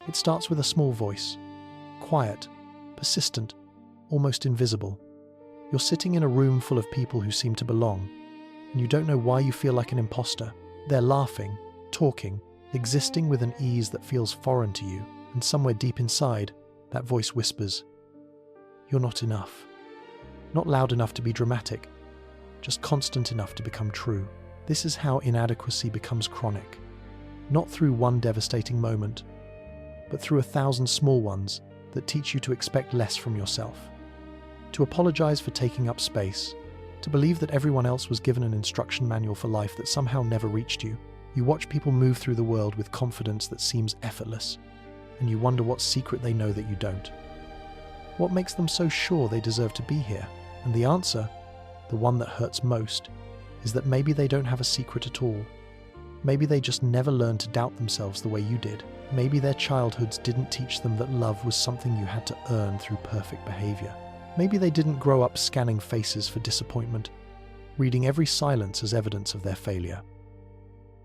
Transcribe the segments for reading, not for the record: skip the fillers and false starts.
It starts with a small voice, quiet, persistent, almost invisible. You're sitting in a room full of people who seem to belong, and you don't know why you feel like an imposter. They're laughing, talking, existing with an ease that feels foreign to you, and somewhere deep inside, that voice whispers, "You're not enough." Not loud enough to be dramatic, just constant enough to become true. This is how inadequacy becomes chronic. Not through one devastating moment, but through 1,000 small ones that teach you to expect less from yourself. To apologize for taking up space, to believe that everyone else was given an instruction manual for life that somehow never reached you. You watch people move through the world with confidence that seems effortless, and you wonder what secret they know that you don't. What makes them so sure they deserve to be here? And the answer, the one that hurts most, is that maybe they don't have a secret at all. Maybe they just never learned to doubt themselves the way you did. Maybe their childhoods didn't teach them that love was something you had to earn through perfect behavior. Maybe they didn't grow up scanning faces for disappointment, reading every silence as evidence of their failure.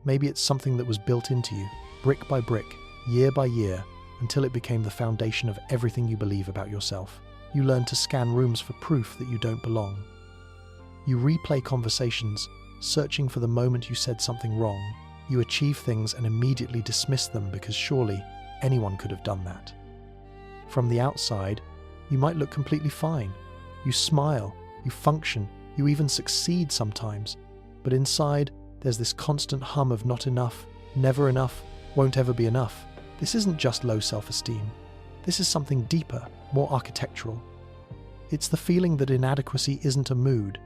Maybe it's something that was built into you, brick by brick, year by year, until it became the foundation of everything you believe about yourself. You learn to scan rooms for proof that you don't belong. You replay conversations, searching for the moment you said something wrong. You achieve things and immediately dismiss them because surely anyone could have done that. From the outside, you might look completely fine. You smile, you function, you even succeed sometimes. But inside, there's this constant hum of not enough, never enough, won't ever be enough. This isn't just low self-esteem. This is something deeper, more architectural. It's the feeling that inadequacy isn't a mood.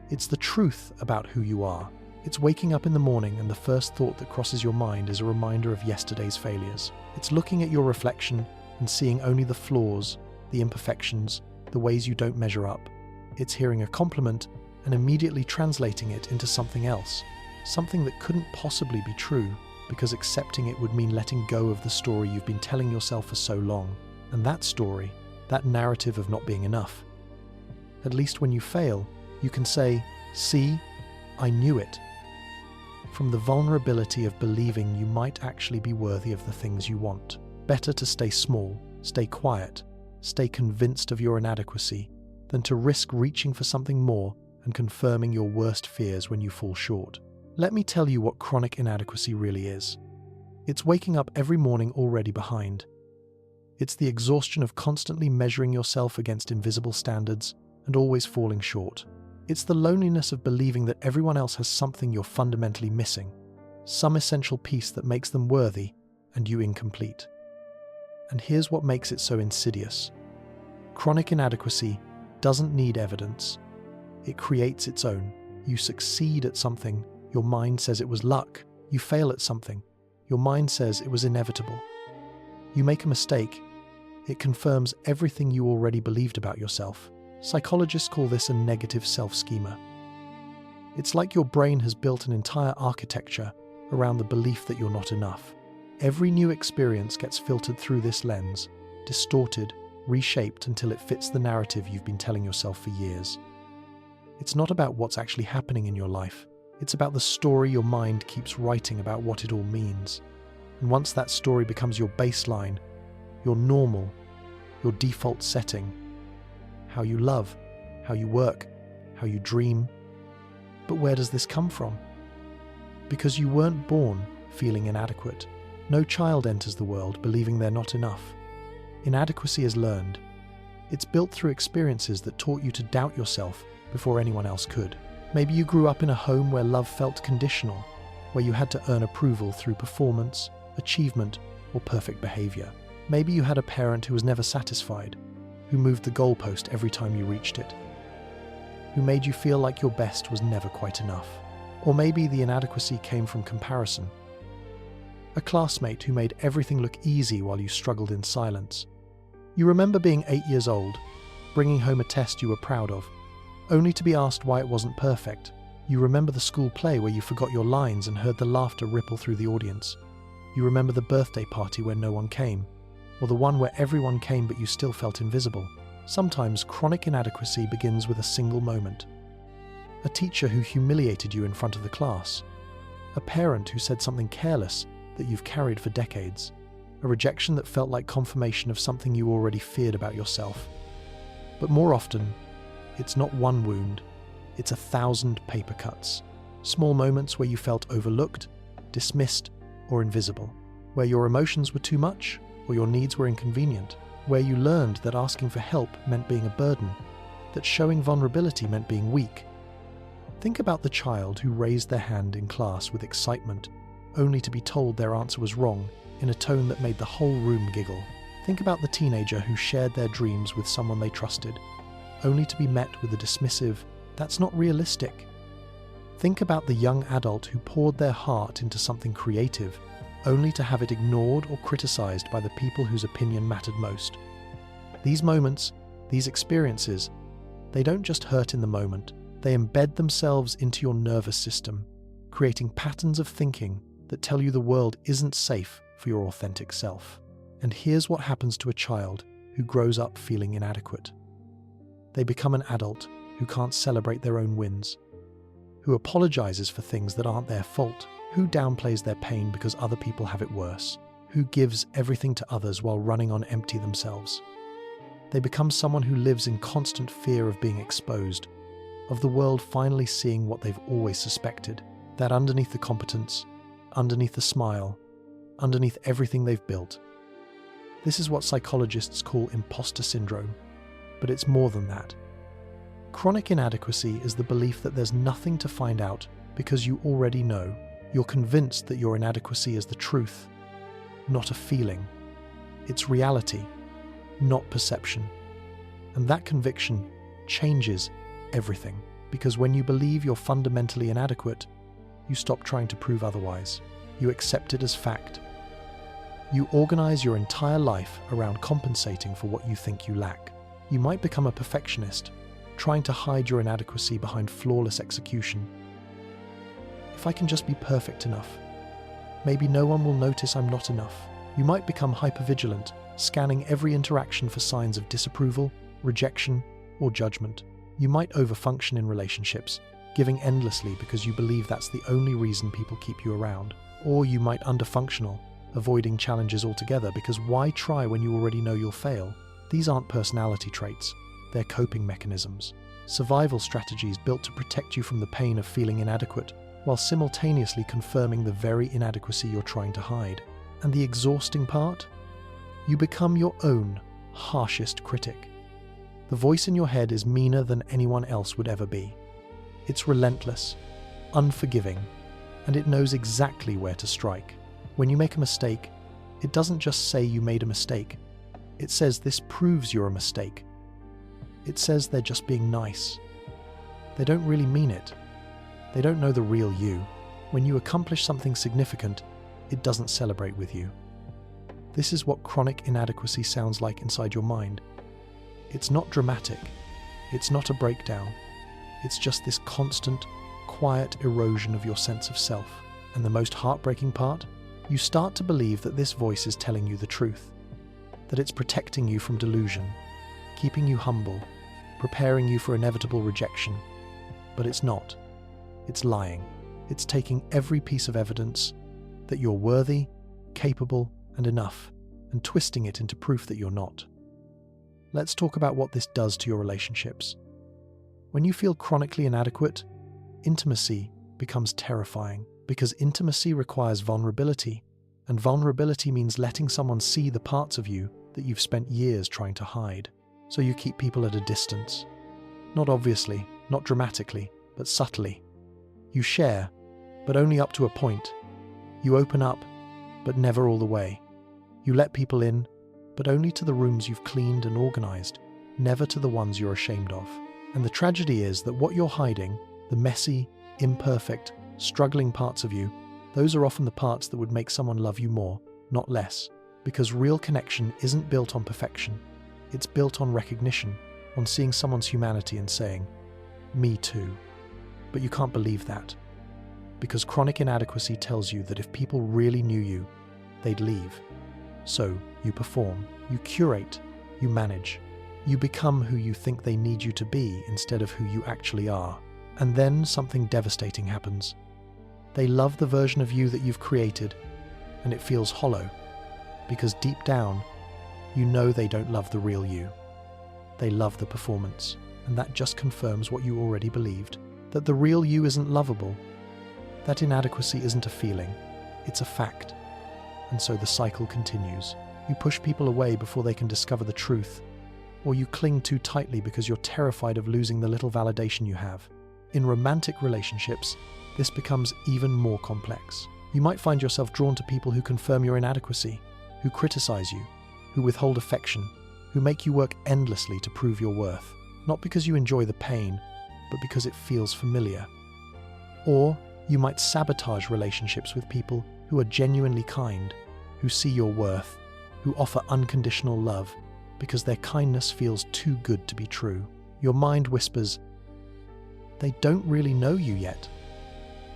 It's the truth about who you are. It's waking up in the morning and the first thought that crosses your mind is a reminder of yesterday's failures. It's looking at your reflection and seeing only the flaws, the imperfections, the ways you don't measure up. It's hearing a compliment and immediately translating it into something else, something that couldn't possibly be true, because accepting it would mean letting go of the story you've been telling yourself for so long. And that story, that narrative of not being enough. At least when you fail, you can say, "See, I knew it." From the vulnerability of believing you might actually be worthy of the things you want. Better to stay small, stay quiet, stay convinced of your inadequacy, than to risk reaching for something more and confirming your worst fears when you fall short. Let me tell you what chronic inadequacy really is. It's waking up every morning already behind. It's the exhaustion of constantly measuring yourself against invisible standards and always falling short. It's the loneliness of believing that everyone else has something you're fundamentally missing, some essential piece that makes them worthy and you incomplete. And here's what makes it so insidious. Chronic inadequacy doesn't need evidence. It creates its own. You succeed at something, your mind says it was luck. You fail at something, your mind says it was inevitable. You make a mistake, it confirms everything you already believed about yourself. Psychologists call this a negative self-schema. It's like your brain has built an entire architecture around the belief that you're not enough. Every new experience gets filtered through this lens, distorted, reshaped until it fits the narrative you've been telling yourself for years. It's not about what's actually happening in your life. It's about the story your mind keeps writing about what it all means. And once that story becomes your baseline, your normal, your default setting, how you love, how you work, how you dream. But where does this come from? Because you weren't born feeling inadequate. No child enters the world believing they're not enough. Inadequacy is learned. It's built through experiences that taught you to doubt yourself before anyone else could. Maybe you grew up in a home where love felt conditional, where you had to earn approval through performance, achievement, or perfect behavior. Maybe you had a parent who was never satisfied, who moved the goalpost every time you reached it, who made you feel like your best was never quite enough. Or maybe the inadequacy came from comparison. A classmate who made everything look easy while you struggled in silence. You remember being 8 years old, bringing home a test you were proud of, only to be asked why it wasn't perfect. You remember the school play where you forgot your lines and heard the laughter ripple through the audience. You remember the birthday party where no one came, or the one where everyone came but you still felt invisible. Sometimes chronic inadequacy begins with a single moment. A teacher who humiliated you in front of the class. A parent who said something careless that you've carried for decades. a rejection that felt like confirmation of something you already feared about yourself. But more often, it's not one wound, it's 1,000 paper cuts. Small moments where you felt overlooked, dismissed, or invisible. Where your emotions were too much, or your needs were inconvenient. Where you learned that asking for help meant being a burden, that showing vulnerability meant being weak. Think about the child who raised their hand in class with excitement, only to be told their answer was wrong in a tone that made the whole room giggle. Think about the teenager who shared their dreams with someone they trusted, only to be met with a dismissive, "That's not realistic." Think about the young adult who poured their heart into something creative, only to have it ignored or criticized by the people whose opinion mattered most. These moments, these experiences, they don't just hurt in the moment, they embed themselves into your nervous system, creating patterns of thinking that tell you the world isn't safe for your authentic self. And here's what happens to a child who grows up feeling inadequate. They become an adult who can't celebrate their own wins, who apologizes for things that aren't their fault, who downplays their pain because other people have it worse, who gives everything to others while running on empty themselves. They become someone who lives in constant fear of being exposed, of the world finally seeing what they've always suspected, that underneath the competence, underneath the smile, underneath everything they've built. This is what psychologists call imposter syndrome, but it's more than that. Chronic inadequacy is the belief that there's nothing to find out because you already know. You're convinced that your inadequacy is the truth, not a feeling. It's reality, not perception. And that conviction changes everything, because when you believe you're fundamentally inadequate, you stop trying to prove otherwise. You accept it as fact. You organize your entire life around compensating for what you think you lack. You might become a perfectionist, trying to hide your inadequacy behind flawless execution. If I can just be perfect enough, maybe no one will notice I'm not enough. You might become hypervigilant, scanning every interaction for signs of disapproval, rejection, or judgment. You might overfunction in relationships, giving endlessly because you believe that's the only reason people keep you around. Or you might underfunctional, avoiding challenges altogether because why try when you already know you'll fail? These aren't personality traits, they're coping mechanisms. Survival strategies built to protect you from the pain of feeling inadequate, while simultaneously confirming the very inadequacy you're trying to hide. And the exhausting part? You become your own harshest critic. The voice in your head is meaner than anyone else would ever be. It's relentless, unforgiving, and it knows exactly where to strike. When you make a mistake, it doesn't just say you made a mistake. It says this proves you're a mistake. It says they're just being nice. They don't really mean it. They don't know the real you. When you accomplish something significant, it doesn't celebrate with you. This is what chronic inadequacy sounds like inside your mind. It's not dramatic. It's not a breakdown. It's just this constant, quiet erosion of your sense of self. And the most heartbreaking part? You start to believe that this voice is telling you the truth. That it's protecting you from delusion, keeping you humble, preparing you for inevitable rejection. But it's not. It's lying. It's taking every piece of evidence that you're worthy, capable, and enough, and twisting it into proof that you're not. Let's talk about what this does to your relationships. When you feel chronically inadequate, intimacy becomes terrifying, because intimacy requires vulnerability, and vulnerability means letting someone see the parts of you that you've spent years trying to hide. So you keep people at a distance. Not obviously, not dramatically, but subtly. You share, but only up to a point. You open up, but never all the way. You let people in, but only to the rooms you've cleaned and organized, never to the ones you're ashamed of. And the tragedy is that what you're hiding, the messy, imperfect, struggling parts of you, those are often the parts that would make someone love you more, not less. Because real connection isn't built on perfection. It's built on recognition, on seeing someone's humanity and saying, "Me too." But you can't believe that. Because chronic inadequacy tells you that if people really knew you, they'd leave. So you perform, you curate, you manage. You become who you think they need you to be instead of who you actually are. And then something devastating happens. They love the version of you that you've created, and it feels hollow. because deep down, you know they don't love the real you. They love the performance, and that just confirms what you already believed, that the real you isn't lovable, that inadequacy isn't a feeling, it's a fact. And so the cycle continues. You push people away before they can discover the truth, or you cling too tightly because you're terrified of losing the little validation you have. In romantic relationships, this becomes even more complex. You might find yourself drawn to people who confirm your inadequacy, who criticize you, who withhold affection, who make you work endlessly to prove your worth, not because you enjoy the pain, but because it feels familiar. Or you might sabotage relationships with people who are genuinely kind, who see your worth, who offer unconditional love, because their kindness feels too good to be true. Your mind whispers, they don't really know you yet.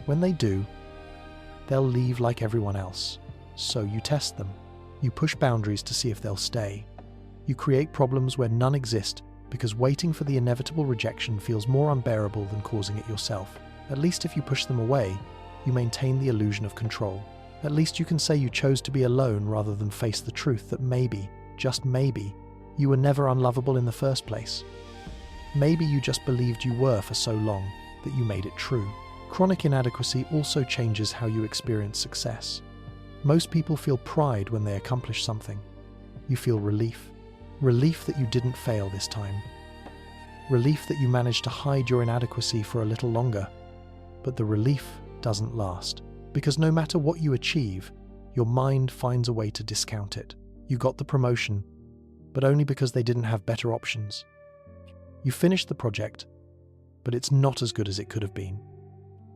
When they do, they'll leave like everyone else. So you test them. You push boundaries to see if they'll stay. You create problems where none exist because waiting for the inevitable rejection feels more unbearable than causing it yourself. At least if you push them away, you maintain the illusion of control. At least you can say you chose to be alone rather than face the truth that maybe, just maybe, you were never unlovable in the first place. Maybe you just believed you were for so long that you made it true. Chronic inadequacy also changes how you experience success. Most people feel pride when they accomplish something. You feel relief. Relief that you didn't fail this time. Relief that you managed to hide your inadequacy for a little longer. But the relief doesn't last. Because no matter what you achieve, your mind finds a way to discount it. You got the promotion, but only because they didn't have better options. You finished the project, but it's not as good as it could have been.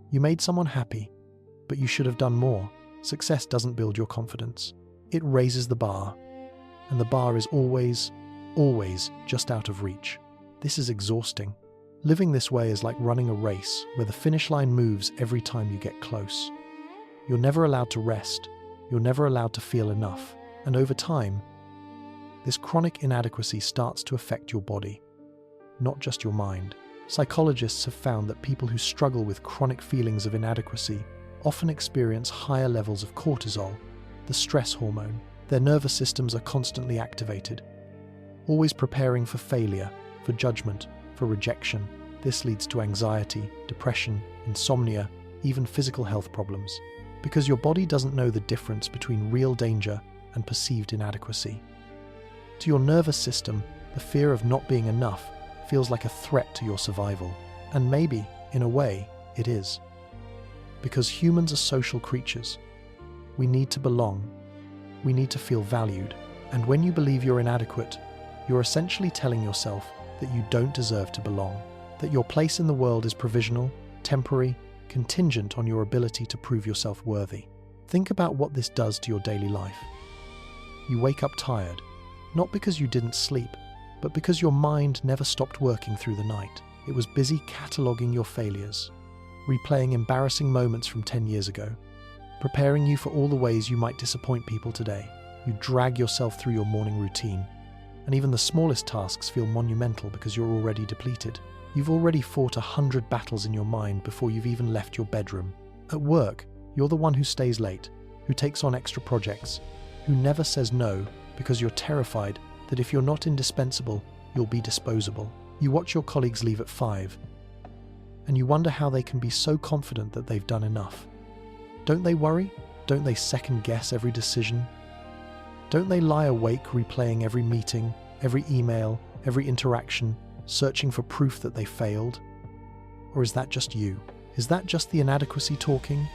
You made someone happy, but you should have done more. Success doesn't build your confidence. It raises the bar, and the bar is always just out of reach. This is exhausting. Living this way is like running a race where the finish line moves every time you get close. You're never allowed to rest. You're never allowed to feel enough. And over time, this chronic inadequacy starts to affect your body, not just your mind. Psychologists have found that people who struggle with chronic feelings of inadequacy often experience higher levels of cortisol, the stress hormone. Their nervous systems are constantly activated, always preparing for failure, for judgment, for rejection. This leads to anxiety, depression, insomnia, even physical health problems, because your body doesn't know the difference between real danger and perceived inadequacy. To your nervous system, the fear of not being enough feels like a threat to your survival. And maybe, in a way, it is. Because humans are social creatures. We need to belong. We need to feel valued. And when you believe you're inadequate, you're essentially telling yourself that you don't deserve to belong, that your place in the world is provisional, temporary, contingent on your ability to prove yourself worthy. Think about what this does to your daily life. You wake up tired, not because you didn't sleep, but because your mind never stopped working through the night. It was busy cataloguing your failures, replaying embarrassing moments from 10 years ago, preparing you for all the ways you might disappoint people today. You drag yourself through your morning routine, and even the smallest tasks feel monumental because you're already depleted. You've already fought 100 battles in your mind before you've even left your bedroom. At work, you're the one who stays late, who takes on extra projects, who never says no because you're terrified that if you're not indispensable, you'll be disposable. You watch your colleagues leave at 5, and you wonder how they can be so confident that they've done enough. Don't they worry? Don't they second-guess every decision? Don't they lie awake replaying every meeting, every email, every interaction, searching for proof that they failed? Or is that just you? Is that just the inadequacy talking,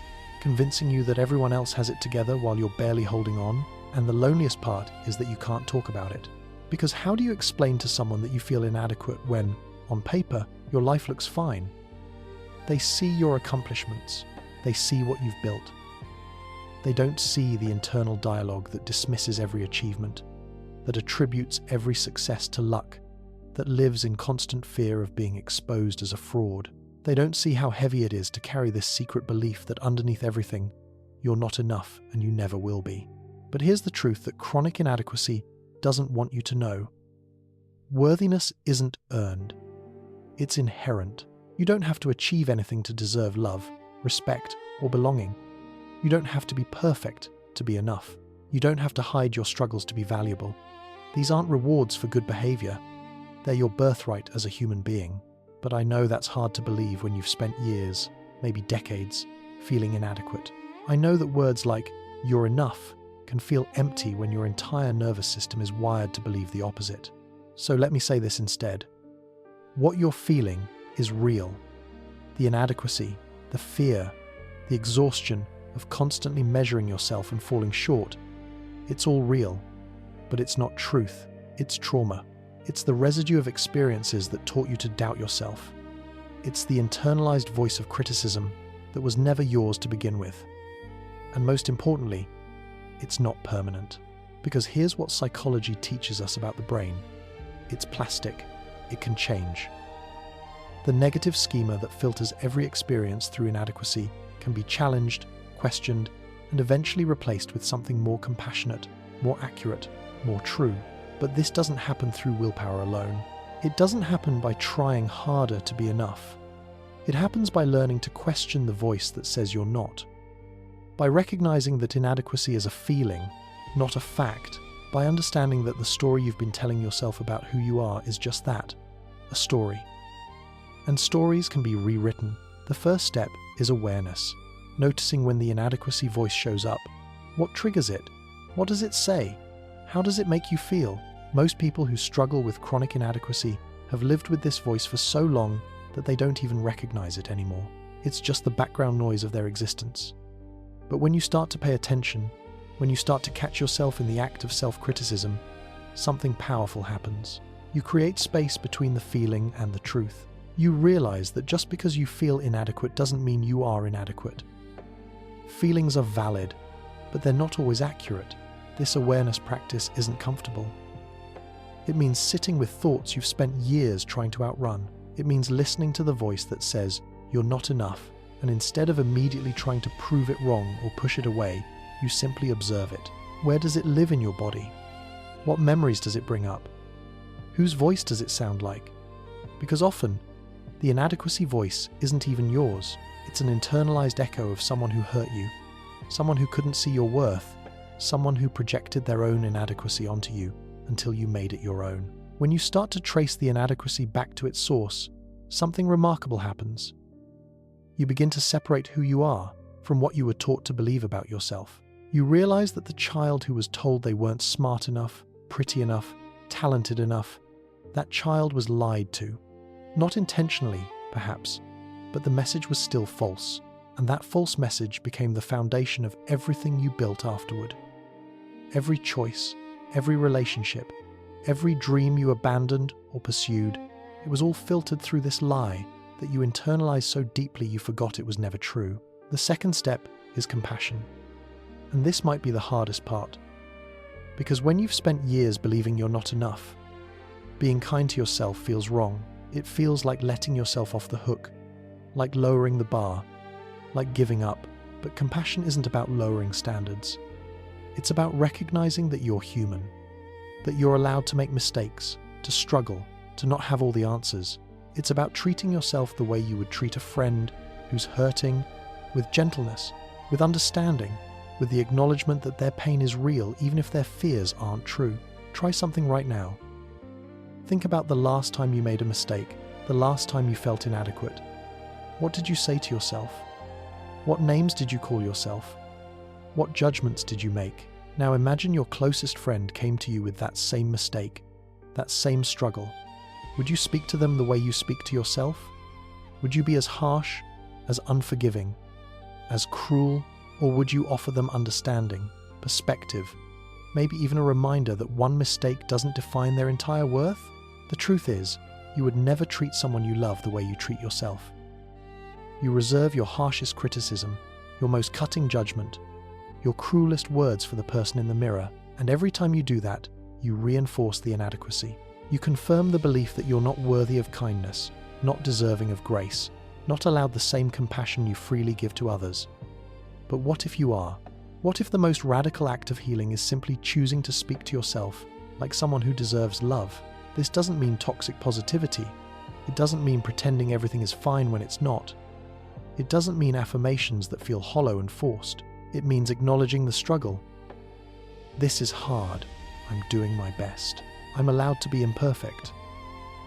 convincing you that everyone else has it together while you're barely holding on? And the loneliest part is that you can't talk about it. Because how do you explain to someone that you feel inadequate when, on paper, your life looks fine? They see your accomplishments. They see what you've built. They don't see the internal dialogue that dismisses every achievement, that attributes every success to luck, that lives in constant fear of being exposed as a fraud. They don't see how heavy it is to carry this secret belief that underneath everything, you're not enough and you never will be. But here's the truth that chronic inadequacy doesn't want you to know. Worthiness isn't earned. It's inherent. You don't have to achieve anything to deserve love, respect, or belonging. You don't have to be perfect to be enough. You don't have to hide your struggles to be valuable. These aren't rewards for good behavior. They're your birthright as a human being. But I know that's hard to believe when you've spent years, maybe decades, feeling inadequate. I know that words like, "you're enough," can feel empty when your entire nervous system is wired to believe the opposite. So let me say this instead. What you're feeling is real. The inadequacy, the fear, the exhaustion of constantly measuring yourself and falling short, it's all real. But it's not truth, it's trauma. It's the residue of experiences that taught you to doubt yourself. It's the internalized voice of criticism that was never yours to begin with. And most importantly, it's not permanent. Because here's what psychology teaches us about the brain. It's plastic. It can change. The negative schema that filters every experience through inadequacy can be challenged, questioned, and eventually replaced with something more compassionate, more accurate, more true. But this doesn't happen through willpower alone. It doesn't happen by trying harder to be enough. It happens by learning to question the voice that says you're not. By recognizing that inadequacy is a feeling, not a fact. By understanding that the story you've been telling yourself about who you are is just that, a story. And stories can be rewritten. The first step is awareness, noticing when the inadequacy voice shows up. What triggers it? What does it say? How does it make you feel? Most people who struggle with chronic inadequacy have lived with this voice for so long that they don't even recognize it anymore. It's just the background noise of their existence. But when you start to pay attention, when you start to catch yourself in the act of self-criticism, something powerful happens. You create space between the feeling and the truth. You realize that just because you feel inadequate doesn't mean you are inadequate. Feelings are valid, but they're not always accurate. This awareness practice isn't comfortable. It means sitting with thoughts you've spent years trying to outrun. It means listening to the voice that says, "You're not enough," and instead of immediately trying to prove it wrong or push it away, you simply observe it. Where does it live in your body? What memories does it bring up? Whose voice does it sound like? Because often, the inadequacy voice isn't even yours. It's an internalized echo of someone who hurt you, someone who couldn't see your worth, someone who projected their own inadequacy onto you until you made it your own. When you start to trace the inadequacy back to its source, something remarkable happens. You begin to separate who you are from what you were taught to believe about yourself. You realize that the child who was told they weren't smart enough, pretty enough, talented enough, that child was lied to. Not intentionally, perhaps, but the message was still false, and that false message became the foundation of everything you built afterward. Every choice, every relationship, every dream you abandoned or pursued, it was all filtered through this lie that you internalized so deeply you forgot it was never true. The second step is compassion. And this might be the hardest part. Because when you've spent years believing you're not enough, being kind to yourself feels wrong. It feels like letting yourself off the hook, like lowering the bar, like giving up. But compassion isn't about lowering standards. It's about recognizing that you're human, that you're allowed to make mistakes, to struggle, to not have all the answers. It's about treating yourself the way you would treat a friend who's hurting, with gentleness, with understanding, with the acknowledgement that their pain is real even if their fears aren't true. Try something right now. Think about the last time you made a mistake, the last time you felt inadequate. What did you say to yourself? What names did you call yourself? What judgments did you make? Now imagine your closest friend came to you with that same mistake, that same struggle. Would you speak to them the way you speak to yourself? Would you be as harsh, as unforgiving, as cruel, or would you offer them understanding, perspective, maybe even a reminder that one mistake doesn't define their entire worth? The truth is, you would never treat someone you love the way you treat yourself. You reserve your harshest criticism, your most cutting judgment, your cruelest words for the person in the mirror, and every time you do that, you reinforce the inadequacy. You confirm the belief that you're not worthy of kindness, not deserving of grace, not allowed the same compassion you freely give to others. But what if you are? What if the most radical act of healing is simply choosing to speak to yourself like someone who deserves love? This doesn't mean toxic positivity. It doesn't mean pretending everything is fine when it's not. It doesn't mean affirmations that feel hollow and forced. It means acknowledging the struggle. This is hard. I'm doing my best. I'm allowed to be imperfect.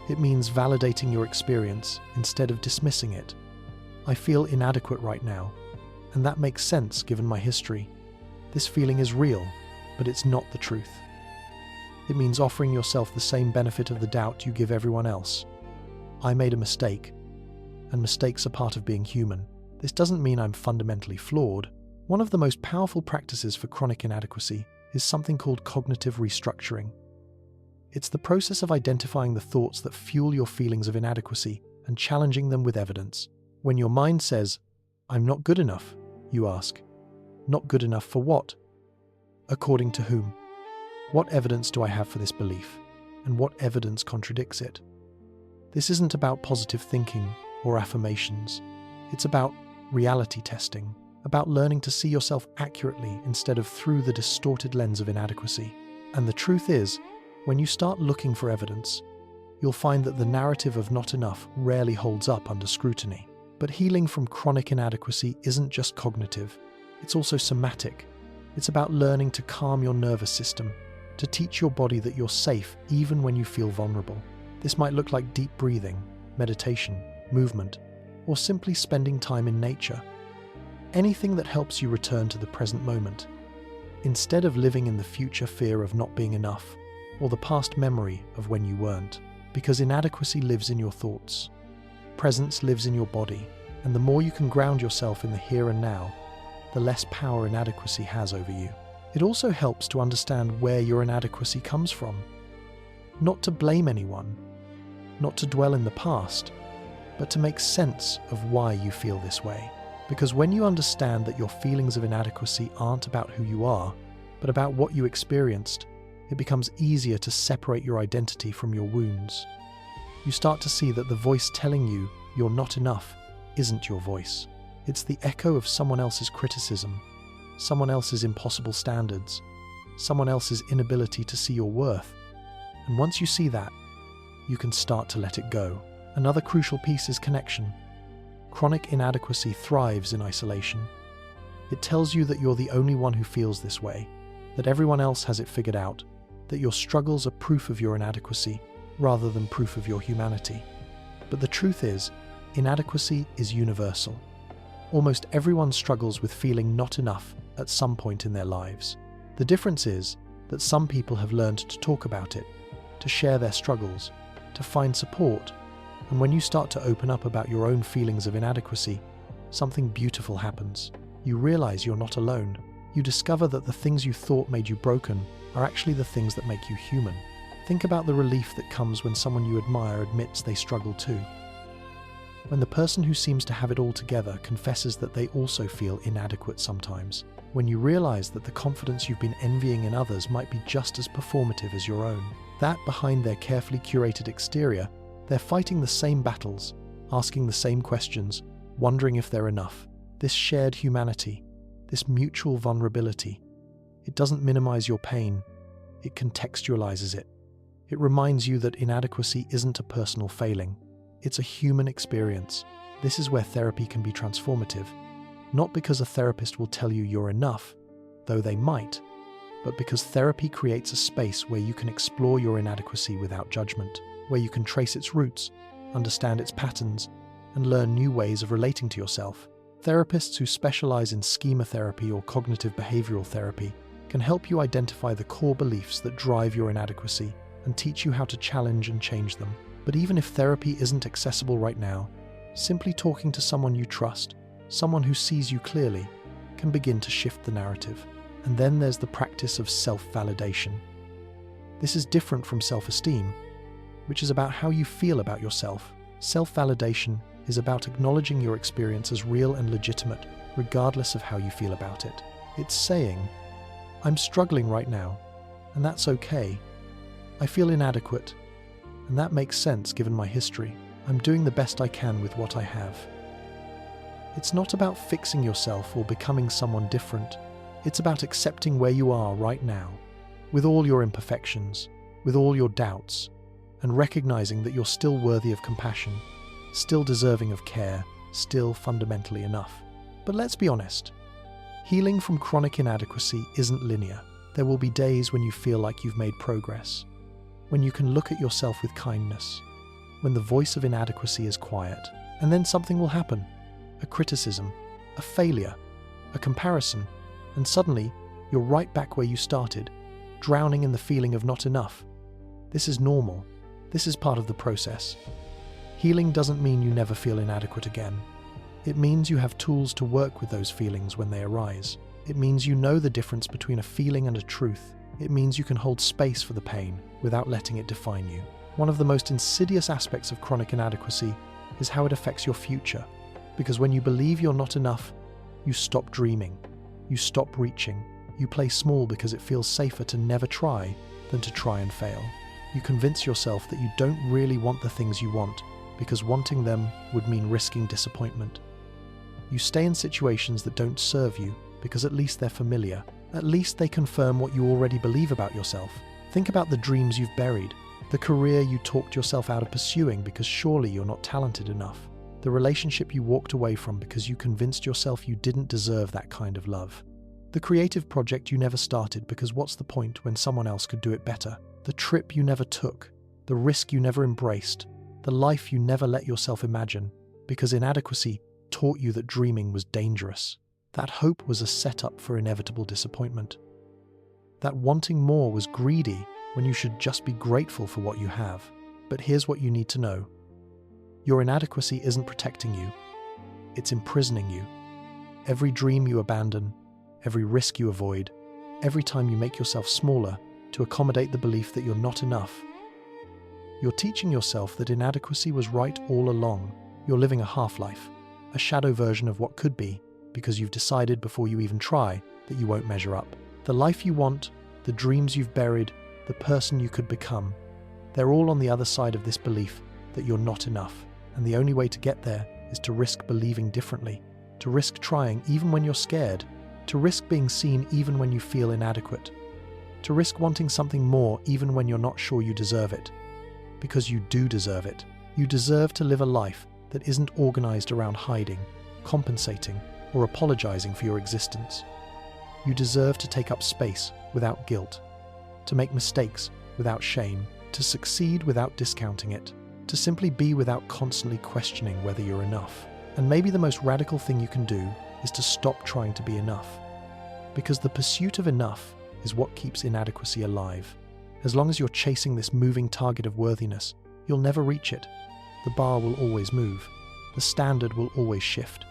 It means validating your experience instead of dismissing it. I feel inadequate right now, and that makes sense given my history. This feeling is real, but it's not the truth. It means offering yourself the same benefit of the doubt you give everyone else. I made a mistake, and mistakes are part of being human. This doesn't mean I'm fundamentally flawed. One of the most powerful practices for chronic inadequacy is something called cognitive restructuring. It's the process of identifying the thoughts that fuel your feelings of inadequacy and challenging them with evidence. When your mind says, "I'm not good enough," you ask, "Not good enough for what? According to whom? What evidence do I have for this belief? And what evidence contradicts it?" This isn't about positive thinking or affirmations. It's about reality testing, about learning to see yourself accurately instead of through the distorted lens of inadequacy. And the truth is, when you start looking for evidence, you'll find that the narrative of not enough rarely holds up under scrutiny. But healing from chronic inadequacy isn't just cognitive, it's also somatic. It's about learning to calm your nervous system, to teach your body that you're safe even when you feel vulnerable. This might look like deep breathing, meditation, movement, or simply spending time in nature. Anything that helps you return to the present moment, instead of living in the future fear of not being enough, or the past memory of when you weren't. Because inadequacy lives in your thoughts. Presence lives in your body, and the more you can ground yourself in the here and now, the less power inadequacy has over you. It also helps to understand where your inadequacy comes from. Not to blame anyone, not to dwell in the past, but to make sense of why you feel this way. Because when you understand that your feelings of inadequacy aren't about who you are, but about what you experienced, it becomes easier to separate your identity from your wounds. You start to see that the voice telling you you're not enough isn't your voice. It's the echo of someone else's criticism, someone else's impossible standards, someone else's inability to see your worth. And once you see that, you can start to let it go. Another crucial piece is connection. Chronic inadequacy thrives in isolation. It tells you that you're the only one who feels this way, that everyone else has it figured out, that your struggles are proof of your inadequacy rather than proof of your humanity. But the truth is, inadequacy is universal. Almost everyone struggles with feeling not enough at some point in their lives. The difference is that some people have learned to talk about it, to share their struggles, to find support. And when you start to open up about your own feelings of inadequacy, something beautiful happens. You realize you're not alone. You discover that the things you thought made you broken are actually the things that make you human. Think about the relief that comes when someone you admire admits they struggle too. When the person who seems to have it all together confesses that they also feel inadequate sometimes. When you realize that the confidence you've been envying in others might be just as performative as your own. That behind their carefully curated exterior, they're fighting the same battles, asking the same questions, wondering if they're enough. This shared humanity, this mutual vulnerability, it doesn't minimize your pain, it contextualizes it. It reminds you that inadequacy isn't a personal failing, it's a human experience. This is where therapy can be transformative, not because a therapist will tell you you're enough, though they might, but because therapy creates a space where you can explore your inadequacy without judgment, where you can trace its roots, understand its patterns, and learn new ways of relating to yourself. Therapists who specialize in schema therapy or cognitive behavioral therapy can help you identify the core beliefs that drive your inadequacy and teach you how to challenge and change them. But even if therapy isn't accessible right now, simply talking to someone you trust, someone who sees you clearly, can begin to shift the narrative. And then there's the practice of self-validation. This is different from self-esteem, which is about how you feel about yourself. Self-validation is about acknowledging your experience as real and legitimate, regardless of how you feel about it. It's saying, I'm struggling right now, and that's okay. I feel inadequate, and that makes sense given my history. I'm doing the best I can with what I have. It's not about fixing yourself or becoming someone different. It's about accepting where you are right now, with all your imperfections, with all your doubts, and recognizing that you're still worthy of compassion, still deserving of care, still fundamentally enough. But let's be honest, healing from chronic inadequacy isn't linear. There will be days when you feel like you've made progress, when you can look at yourself with kindness, when the voice of inadequacy is quiet, and then something will happen. A criticism, a failure, a comparison, and suddenly you're right back where you started, drowning in the feeling of not enough. This is normal. This is part of the process. Healing doesn't mean you never feel inadequate again. It means you have tools to work with those feelings when they arise. It means you know the difference between a feeling and a truth. It means you can hold space for the pain without letting it define you. One of the most insidious aspects of chronic inadequacy is how it affects your future. Because when you believe you're not enough, you stop dreaming, you stop reaching, you play small because it feels safer to never try than to try and fail. You convince yourself that you don't really want the things you want because wanting them would mean risking disappointment. You stay in situations that don't serve you because at least they're familiar. At least they confirm what you already believe about yourself. Think about the dreams you've buried, the career you talked yourself out of pursuing because surely you're not talented enough, the relationship you walked away from because you convinced yourself you didn't deserve that kind of love, the creative project you never started because what's the point when someone else could do it better, the trip you never took, the risk you never embraced, the life you never let yourself imagine because inadequacy taught you that dreaming was dangerous. That hope was a setup for inevitable disappointment. That wanting more was greedy when you should just be grateful for what you have. But here's what you need to know. Your inadequacy isn't protecting you. It's imprisoning you. Every dream you abandon, every risk you avoid, every time you make yourself smaller to accommodate the belief that you're not enough, you're teaching yourself that inadequacy was right all along. You're living a half-life, a shadow version of what could be, because you've decided before you even try that you won't measure up. The life you want, the dreams you've buried, the person you could become, they're all on the other side of this belief that you're not enough. And the only way to get there is to risk believing differently, to risk trying even when you're scared, to risk being seen even when you feel inadequate, to risk wanting something more even when you're not sure you deserve it. Because you do deserve it. You deserve to live a life that isn't organized around hiding, compensating, or apologizing for your existence. You deserve to take up space without guilt, to make mistakes without shame, to succeed without discounting it, to simply be without constantly questioning whether you're enough. And maybe the most radical thing you can do is to stop trying to be enough. Because the pursuit of enough is what keeps inadequacy alive. As long as you're chasing this moving target of worthiness, you'll never reach it. The bar will always move. The standard will always shift.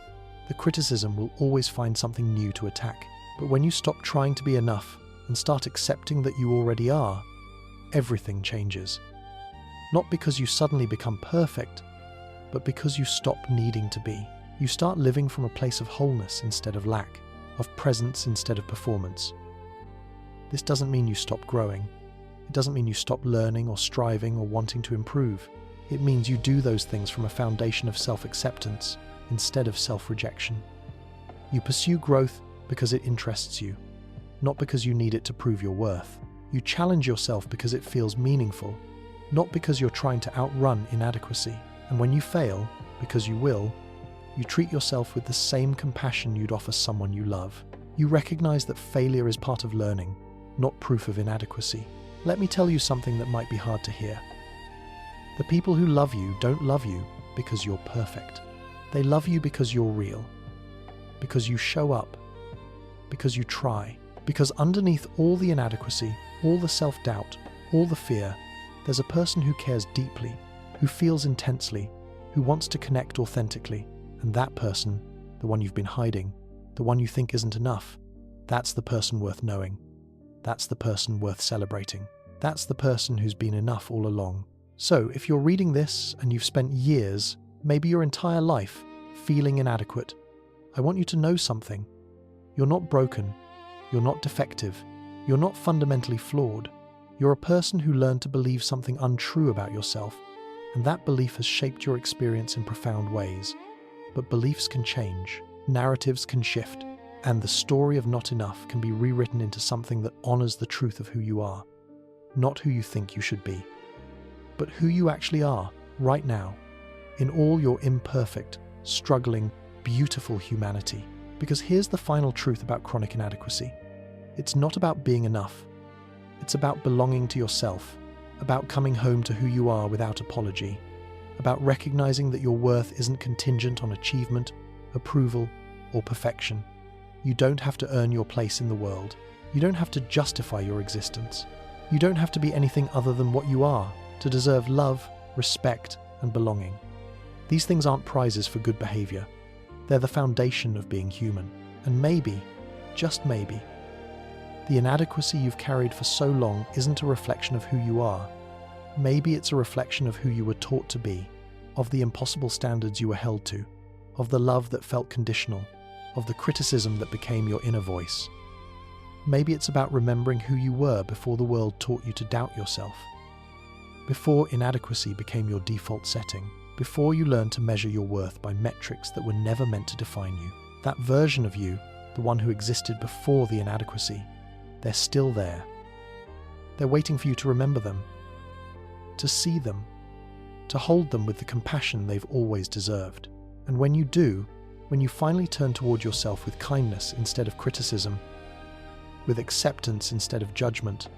The criticism will always find something new to attack. But when you stop trying to be enough and start accepting that you already are, everything changes. Not because you suddenly become perfect, but because you stop needing to be. You start living from a place of wholeness instead of lack, of presence instead of performance. This doesn't mean you stop growing. It doesn't mean you stop learning or striving or wanting to improve. It means you do those things from a foundation of self-acceptance instead of self-rejection. You pursue growth because it interests you, not because you need it to prove your worth. You challenge yourself because it feels meaningful, not because you're trying to outrun inadequacy. And when you fail, because you will, you treat yourself with the same compassion you'd offer someone you love. You recognize that failure is part of learning, not proof of inadequacy. Let me tell you something that might be hard to hear. The people who love you don't love you because you're perfect. They love you because you're real, because you show up, because you try, because underneath all the inadequacy, all the self-doubt, all the fear, there's a person who cares deeply, who feels intensely, who wants to connect authentically. And that person, the one you've been hiding, the one you think isn't enough, that's the person worth knowing. That's the person worth celebrating. That's the person who's been enough all along. So, if you're reading this and you've spent years, maybe your entire life, feeling inadequate, I want you to know something. You're not broken. You're not defective. You're not fundamentally flawed. You're a person who learned to believe something untrue about yourself, and that belief has shaped your experience in profound ways. But beliefs can change, narratives can shift, and the story of not enough can be rewritten into something that honors the truth of who you are, not who you think you should be, but who you actually are right now, in all your imperfect, struggling, beautiful humanity. Because here's the final truth about chronic inadequacy. It's not about being enough. It's about belonging to yourself, about coming home to who you are without apology, about recognizing that your worth isn't contingent on achievement, approval, or perfection. You don't have to earn your place in the world. You don't have to justify your existence. You don't have to be anything other than what you are to deserve love, respect, and belonging. These things aren't prizes for good behavior. They're the foundation of being human. And maybe, just maybe, the inadequacy you've carried for so long isn't a reflection of who you are. Maybe it's a reflection of who you were taught to be, of the impossible standards you were held to, of the love that felt conditional, of the criticism that became your inner voice. Maybe it's about remembering who you were before the world taught you to doubt yourself, before inadequacy became your default setting, before you learned to measure your worth by metrics that were never meant to define you. That version of you, the one who existed before the inadequacy, they're still there. They're waiting for you to remember them, to see them, to hold them with the compassion they've always deserved. And when you do, when you finally turn toward yourself with kindness instead of criticism, with acceptance instead of judgment,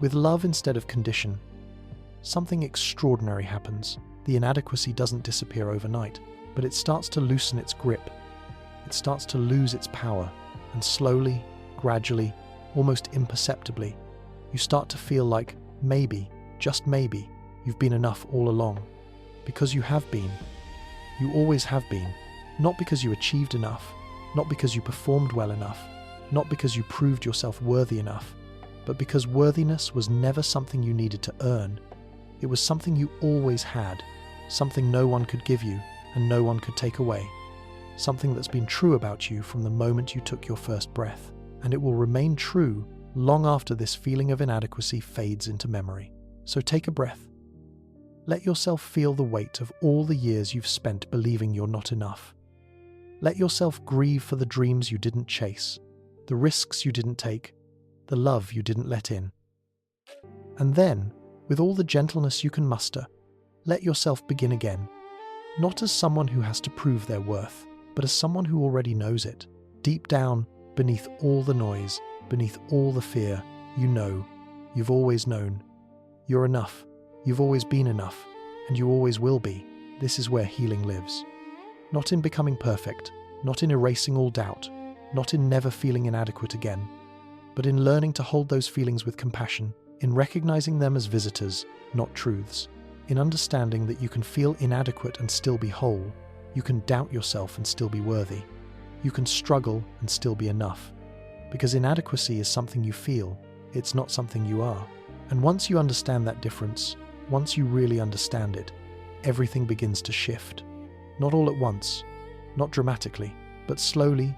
with love instead of condition, something extraordinary happens. The inadequacy doesn't disappear overnight, but it starts to loosen its grip. It starts to lose its power, and slowly, gradually, almost imperceptibly, you start to feel like maybe, just maybe, you've been enough all along. Because you have been. You always have been. Not because you achieved enough, not because you performed well enough, not because you proved yourself worthy enough, but because worthiness was never something you needed to earn. It was something you always had, something no one could give you and no one could take away, something that's been true about you from the moment you took your first breath, and it will remain true long after this feeling of inadequacy fades into memory. So take a breath. Let yourself feel the weight of all the years you've spent believing you're not enough. Let yourself grieve for the dreams you didn't chase, the risks you didn't take, the love you didn't let in. And then, with all the gentleness you can muster, let yourself begin again, not as someone who has to prove their worth, but as someone who already knows it. Deep down, beneath all the noise, beneath all the fear, you know, you've always known. You're enough, you've always been enough, and you always will be. This is where healing lives. Not in becoming perfect, not in erasing all doubt, not in never feeling inadequate again, but in learning to hold those feelings with compassion, in recognizing them as visitors, not truths, in understanding that you can feel inadequate and still be whole, you can doubt yourself and still be worthy, you can struggle and still be enough. Because inadequacy is something you feel, it's not something you are. And once you understand that difference, once you really understand it, everything begins to shift. Not all at once, not dramatically, but slowly,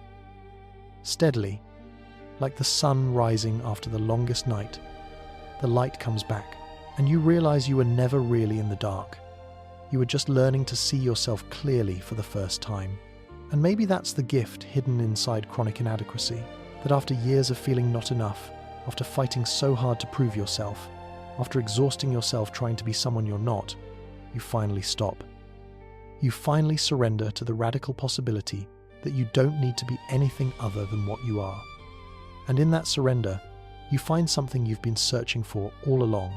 steadily, like the sun rising after the longest night. The light comes back, and you realize you were never really in the dark. You were just learning to see yourself clearly for the first time. And maybe that's the gift hidden inside chronic inadequacy, that after years of feeling not enough, after fighting so hard to prove yourself, after exhausting yourself trying to be someone you're not, you finally stop. You finally surrender to the radical possibility that you don't need to be anything other than what you are. And in that surrender, you find something you've been searching for all along.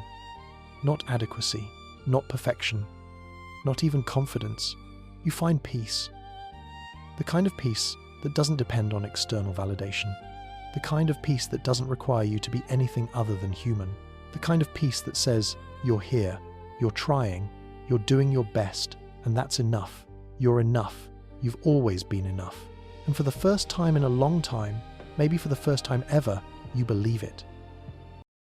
Not adequacy, not perfection, not even confidence. You find peace. The kind of peace that doesn't depend on external validation. The kind of peace that doesn't require you to be anything other than human. The kind of peace that says, you're here, you're trying, you're doing your best, and that's enough. You're enough. You've always been enough. And for the first time in a long time, maybe for the first time ever, you believe it.